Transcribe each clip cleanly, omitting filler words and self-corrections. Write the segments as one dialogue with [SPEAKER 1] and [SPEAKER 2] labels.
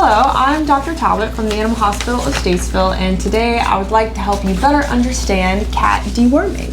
[SPEAKER 1] Hello, I'm Dr. Talbot from the Animal Hospital of Statesville, and today I would like to help you better understand cat deworming.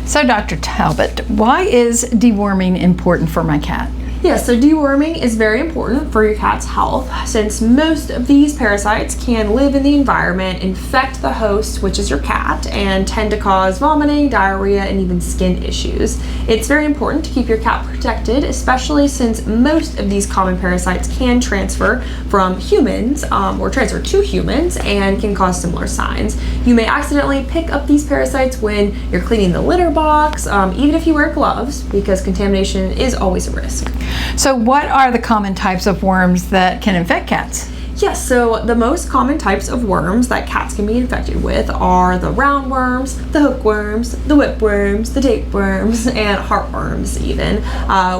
[SPEAKER 2] So, Dr. Talbot, why is deworming important for my cat?
[SPEAKER 1] Yes, so deworming is very important for your cat's health since most of these parasites can live in the environment, infect the host, which is your cat, and tend to cause vomiting, diarrhea, and even skin issues. It's very important to keep your cat protected, especially since most of these common parasites can transfer from humans or transfer to humans and can cause similar signs. You may accidentally pick up these parasites when you're cleaning the litter box, even if you wear gloves, because contamination is always a risk.
[SPEAKER 2] So what are the common types of worms that can infect cats?
[SPEAKER 1] Yes, so the most common types of worms that cats can be infected with are the roundworms, the hookworms, the whipworms, the tapeworms, and heartworms even,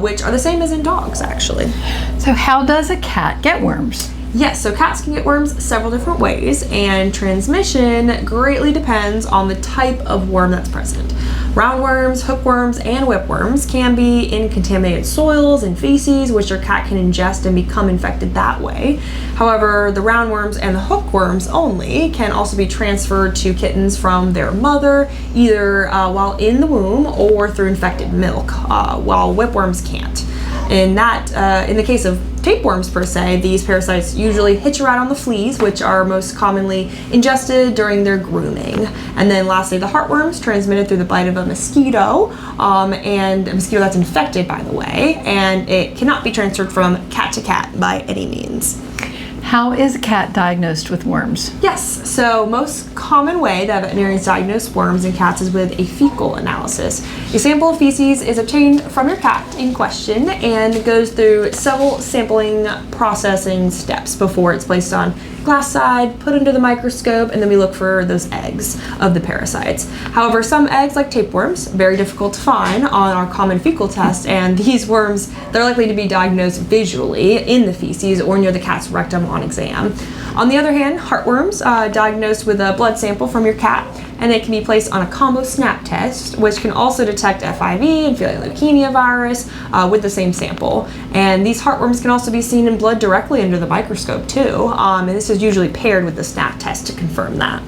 [SPEAKER 1] which are the same as in dogs actually.
[SPEAKER 2] So how does a cat get worms?
[SPEAKER 1] Yes, so cats can get worms several different ways, and transmission greatly depends on the type of worm that's present. Roundworms, hookworms, and whipworms can be in contaminated soils and feces, which your cat can ingest and become infected that way. However, the roundworms and the hookworms only can also be transferred to kittens from their mother, either while in the womb or through infected milk, while whipworms can't. In the case of tapeworms per se, these parasites usually hitch a ride on the fleas, which are most commonly ingested during their grooming. And then lastly, the heartworms transmitted through the bite of a mosquito, and a mosquito that's infected, by the way, and it cannot be transferred from cat to cat by any means.
[SPEAKER 2] How is a cat diagnosed with worms?
[SPEAKER 1] Yes, so most common way that veterinarians diagnose worms in cats is with a fecal analysis. A sample of feces is obtained from your cat in question and goes through several sampling processing steps before it's placed on glass side, put under the microscope, and then we look for those eggs of the parasites. However, some eggs, like tapeworms, very difficult to find on our common fecal test, and these worms, they're likely to be diagnosed visually in the feces or near the cat's rectum on exam. On the other hand, heartworms diagnosed with a blood sample from your cat, and it can be placed on a combo snap test, which can also detect FIV and filial leukemia virus with the same sample. And these heartworms can also be seen in blood directly under the microscope too, and this is usually paired with the snap test to confirm that.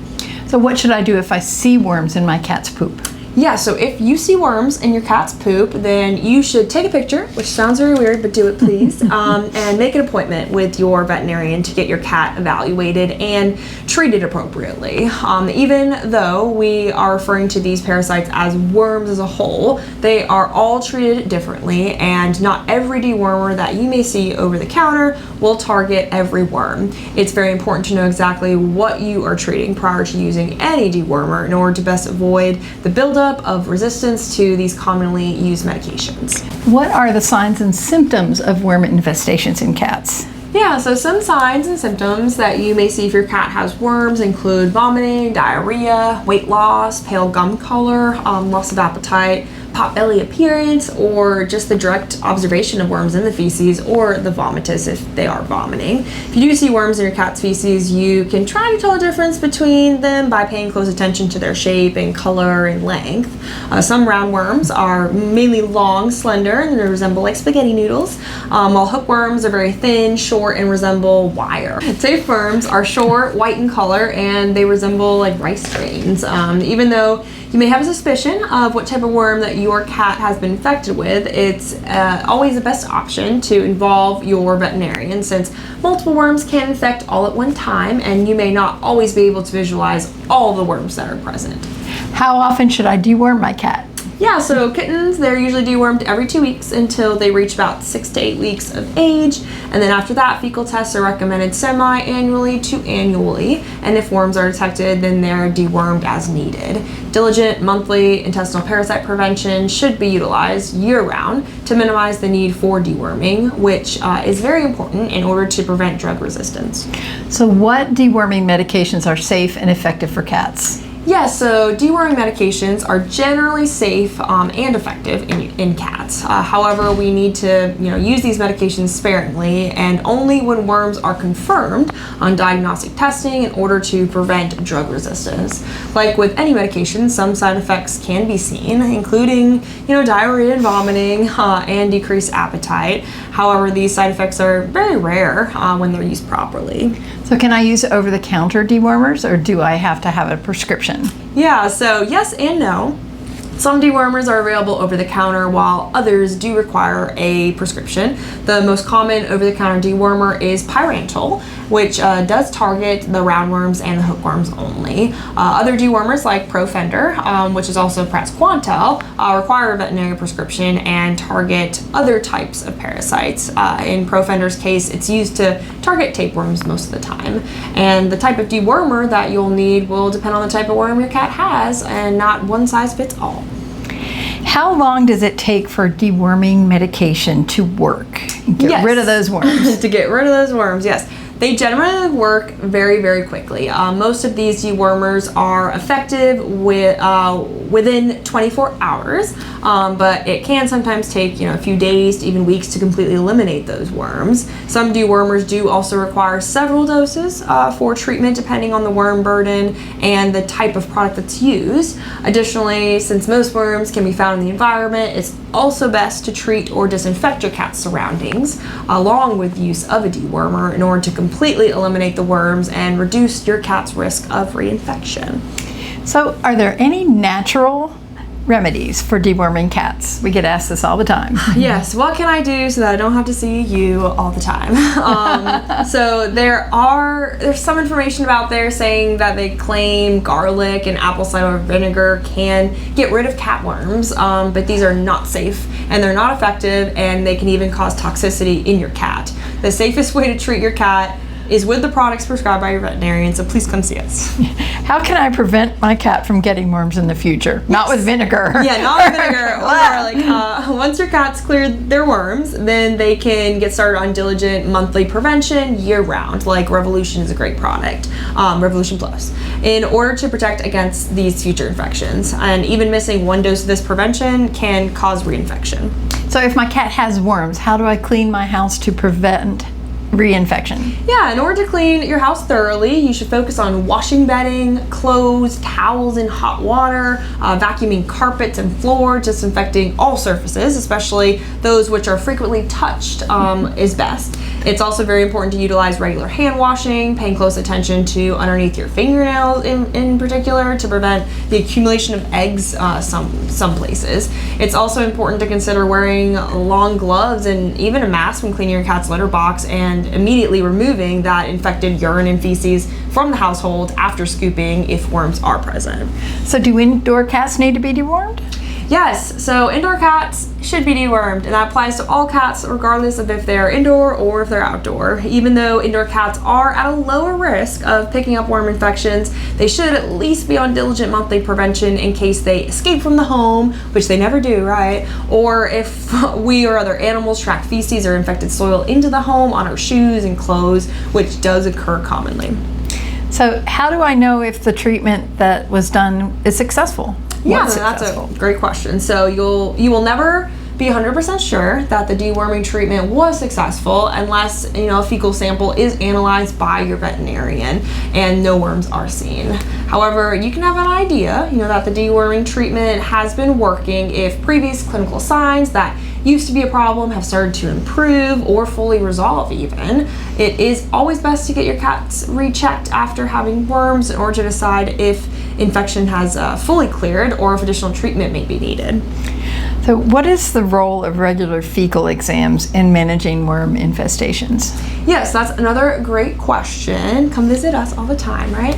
[SPEAKER 2] So what should I do if I see worms in my cat's poop?
[SPEAKER 1] Yeah, so if you see worms in your cat's poop, then you should take a picture, which sounds very weird, but do it please, and make an appointment with your veterinarian to get your cat evaluated and treated appropriately. Even though we are referring to these parasites as worms as a whole, they are all treated differently, and not every dewormer that you may see over the counter will target every worm. It's very important to know exactly what you are treating prior to using any dewormer in order to best avoid the buildup of resistance to these commonly used medications.
[SPEAKER 2] What are the signs and symptoms of worm infestations in cats?
[SPEAKER 1] Yeah, so some signs and symptoms that you may see if your cat has worms include vomiting, diarrhea, weight loss, pale gum color, loss of appetite, potbelly appearance, or just the direct observation of worms in the feces or the vomitus if they are vomiting. If you do see worms in your cat's feces, you can try to tell the difference between them by paying close attention to their shape and color and length. Some roundworms are mainly long, slender, and they resemble like spaghetti noodles, while hookworms are very thin, short, and resemble wire. Tapeworms are short, white in color, and they resemble like rice grains. Even though you may have a suspicion of what type of worm that your cat has been infected with, it's always the best option to involve your veterinarian, since multiple worms can infect all at one time, and you may not always be able to visualize all the worms that are present.
[SPEAKER 2] How often should I deworm my cat?
[SPEAKER 1] Yeah, so kittens, they're usually dewormed every 2 weeks until they reach about 6 to 8 weeks of age. And then after that, fecal tests are recommended semi-annually to annually. And if worms are detected, then they're dewormed as needed. Diligent monthly intestinal parasite prevention should be utilized year-round to minimize the need for deworming, which is very important in order to prevent drug resistance.
[SPEAKER 2] So what deworming medications are safe and effective for cats?
[SPEAKER 1] Yes, so deworming medications are generally safe and effective in cats. However, we need to use these medications sparingly and only when worms are confirmed on diagnostic testing in order to prevent drug resistance. Like with any medication, some side effects can be seen, including diarrhea and vomiting and decreased appetite. However, these side effects are very rare when they're used properly.
[SPEAKER 2] So can I use over-the-counter dewormers, or do I have to have a prescription?
[SPEAKER 1] Yeah, so yes and no. Some dewormers are available over the counter while others do require a prescription. The most common over-the-counter dewormer is Pyrantel, which does target the roundworms and the hookworms only. Other dewormers like Profender, which is also Pratt's Quantel, require a veterinary prescription and target other types of parasites. In Profender's case, it's used to target tapeworms most of the time. And the type of dewormer that you'll need will depend on the type of worm your cat has, and not one size fits all.
[SPEAKER 2] How long does it take for deworming medication to work? Get rid of those worms.
[SPEAKER 1] To get rid of those worms, yes. They generally work very, very quickly. Most of these dewormers are effective within 24 hours, but it can sometimes take a few days to even weeks to completely eliminate those worms. Some dewormers do also require several doses for treatment depending on the worm burden and the type of product that's used. Additionally, since most worms can be found in the environment, it's also best to treat or disinfect your cat's surroundings along with use of a dewormer in order to completely eliminate the worms and reduce your cat's risk of reinfection.
[SPEAKER 2] So are there any natural remedies for deworming cats? We get asked this all the time.
[SPEAKER 1] Yes, what can I do so that I don't have to see you all the time? So there's some information out there saying that they claim garlic and apple cider vinegar can get rid of cat worms, but these are not safe and they're not effective, and they can even cause toxicity in your cat. The safest way to treat your cat is with the products prescribed by your veterinarian, so please come see us.
[SPEAKER 2] How can I prevent my cat from getting worms in the future? Yes. Not with vinegar.
[SPEAKER 1] Yeah, not with vinegar or garlic. Once your cat's cleared their worms, then they can get started on diligent monthly prevention year-round. Like Revolution is a great product, Revolution Plus, in order to protect against these future infections. And even missing one dose of this prevention can cause reinfection.
[SPEAKER 2] So if my cat has worms, how do I clean my house to prevent reinfection?
[SPEAKER 1] Yeah, in order to clean your house thoroughly, you should focus on washing bedding, clothes, towels in hot water, vacuuming carpets and floor, disinfecting all surfaces, especially those which are frequently touched, is best. It's also very important to utilize regular hand washing, paying close attention to underneath your fingernails in particular to prevent the accumulation of eggs some places. It's also important to consider wearing long gloves and even a mask when cleaning your cat's litter box, and immediately removing that infected urine and feces from the household after scooping if worms are present.
[SPEAKER 2] So do indoor cats need to be dewormed?
[SPEAKER 1] Yes, so indoor cats should be dewormed, and that applies to all cats regardless of if they're indoor or if they're outdoor. Even though indoor cats are at a lower risk of picking up worm infections, they should at least be on diligent monthly prevention in case they escape from the home, which they never do, right? Or if we or other animals track feces or infected soil into the home on our shoes and clothes, which does occur commonly.
[SPEAKER 2] So how do I know if the treatment that was done is successful?
[SPEAKER 1] Yeah, that's a great question. So you will never be 100% sure that the deworming treatment was successful unless a fecal sample is analyzed by your veterinarian and no worms are seen. However, you can have an idea that the deworming treatment has been working if previous clinical signs that used to be a problem have started to improve or fully resolve even. It is always best to get your cats rechecked after having worms in order to decide if infection has fully cleared or if additional treatment may be needed.
[SPEAKER 2] So what is the role of regular fecal exams in managing worm infestations?
[SPEAKER 1] Yes, that's another great question. Come visit us all the time, right?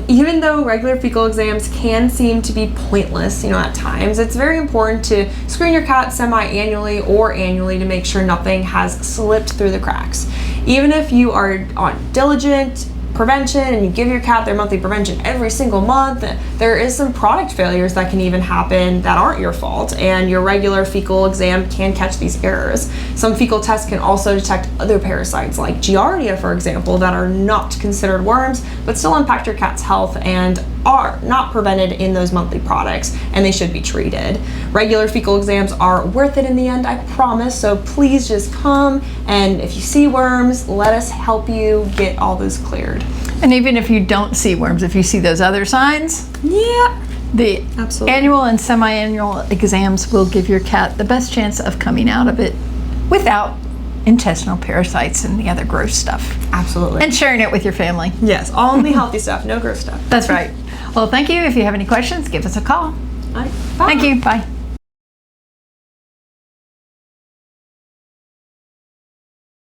[SPEAKER 1] Even though regular fecal exams can seem to be pointless, at times, it's very important to screen your cat semi-annually or annually to make sure nothing has slipped through the cracks. Even if you are on diligent prevention and you give your cat their monthly prevention every single month, there is some product failures that can even happen that aren't your fault, and your regular fecal exam can catch these errors. Some fecal tests can also detect other parasites like Giardia, for example, that are not considered worms but still impact your cat's health and are not prevented in those monthly products, and they should be treated. Regular fecal exams are worth it in the end, I promise. So please just come, and if you see worms, let us help you get all those cleared.
[SPEAKER 2] And even if you don't see worms, if you see those other signs,
[SPEAKER 1] Yeah.
[SPEAKER 2] the
[SPEAKER 1] Absolutely.
[SPEAKER 2] annual and semi-annual exams will give your cat the best chance of coming out of it without intestinal parasites and the other gross stuff.
[SPEAKER 1] Absolutely.
[SPEAKER 2] And sharing it with your family.
[SPEAKER 1] Yes, only healthy stuff, no gross stuff.
[SPEAKER 2] That's right. Well, thank you. If you have any questions, give us a call.
[SPEAKER 1] All right, bye.
[SPEAKER 2] Thank you. Bye.